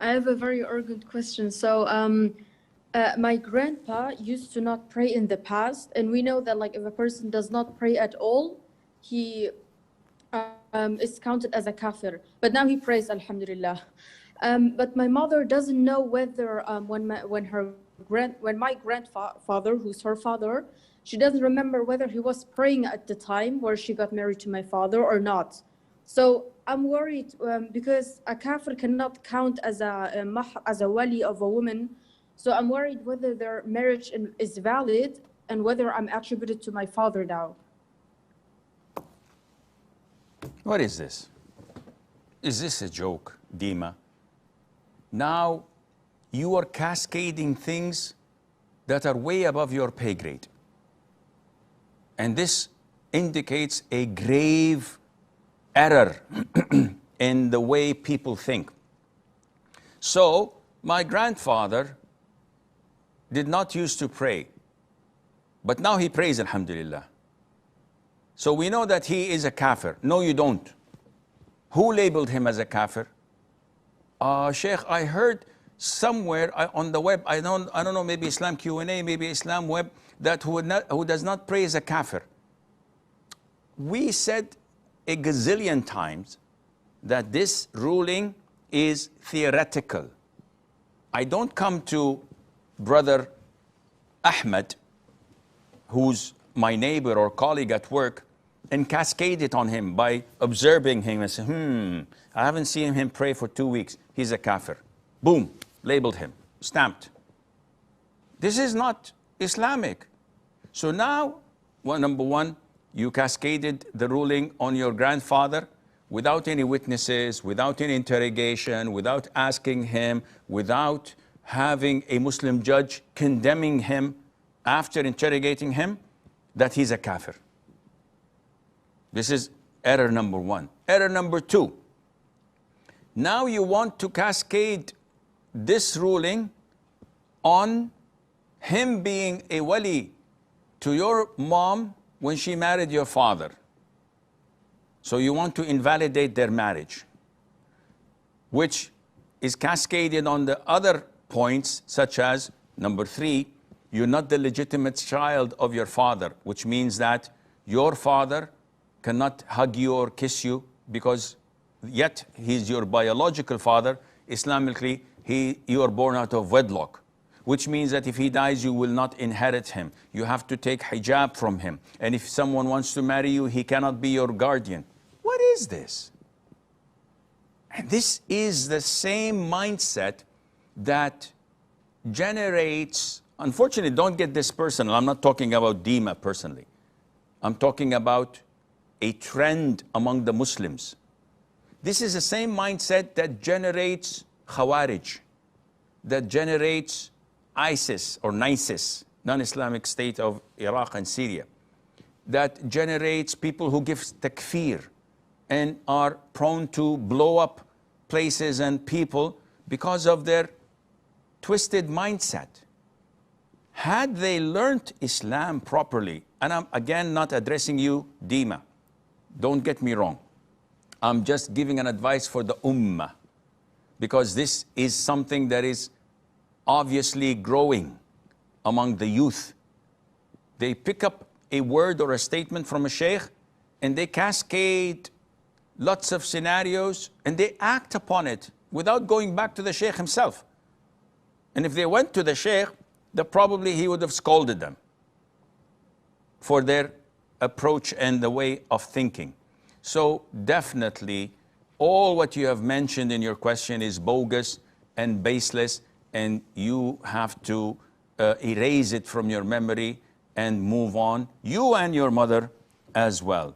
I have a very urgent question. My grandpa used to not pray in the past, and we know that like if a person does not pray at all, he is counted as a kafir. But now he prays, Alhamdulillah. But my mother doesn't know whether when my grandfather, who's her father, she doesn't remember whether he was praying at the time where she got married to my father or not. So I'm worried because a kafir cannot count as as a wali of a woman. So I'm worried whether their marriage is valid and whether I'm attributed to my father now. What is this? Is this a joke, Dima? Now you are cascading things that are way above your pay grade. And this indicates a grave error in the way people think. So my grandfather did not used to pray, but now he prays, Alhamdulillah. So we know that he is a kafir. No, you don't. Who labeled him as a kafir? Sheikh, I heard somewhere on the web, I don't know, maybe Islam Q&A, maybe Islam Web, that who does not pray is a kafir. We said a gazillion times that this ruling is theoretical. I don't come to brother Ahmed, who's my neighbor or colleague at work, and cascade it on him by observing him and say, I haven't seen him pray for 2 weeks. He's a kafir. Boom, labeled him, stamped. This is not Islamic. So now, number one, you cascaded the ruling on your grandfather without any witnesses, without any interrogation, without asking him, without having a Muslim judge condemning him after interrogating him, that he's a kafir. This is error number one. Error number two, now you want to cascade this ruling on him being a wali to your mom when she married your father. So you want to invalidate their marriage, which is cascaded on the other points, such as number three, you're not the legitimate child of your father, which means that your father cannot hug you or kiss you because yet he's your biological father. Islamically, you are born out of wedlock, which means that if he dies, you will not inherit him. You have to take hijab from him. And if someone wants to marry you, he cannot be your guardian. What is this? And this is the same mindset that generates, unfortunately, don't get this personal. I'm not talking about Dima personally. I'm talking about a trend among the Muslims. This is the same mindset that generates Khawarij, that generates ISIS or NISIS, non-Islamic State of Iraq and Syria, that generates people who give takfir and are prone to blow up places and people because of their twisted mindset. Had they learned Islam properly, and I'm again not addressing you, Dima, don't get me wrong. I'm just giving an advice for the ummah, because this is something that is obviously growing among the youth. They pick up a word or a statement from a sheikh and they cascade lots of scenarios and they act upon it without going back to the sheikh himself. And if they went to the sheikh, probably he would have scolded them for their approach and the way of thinking. So definitely all what you have mentioned in your question is bogus and baseless, and you have to erase it from your memory and move on, you and your mother as well.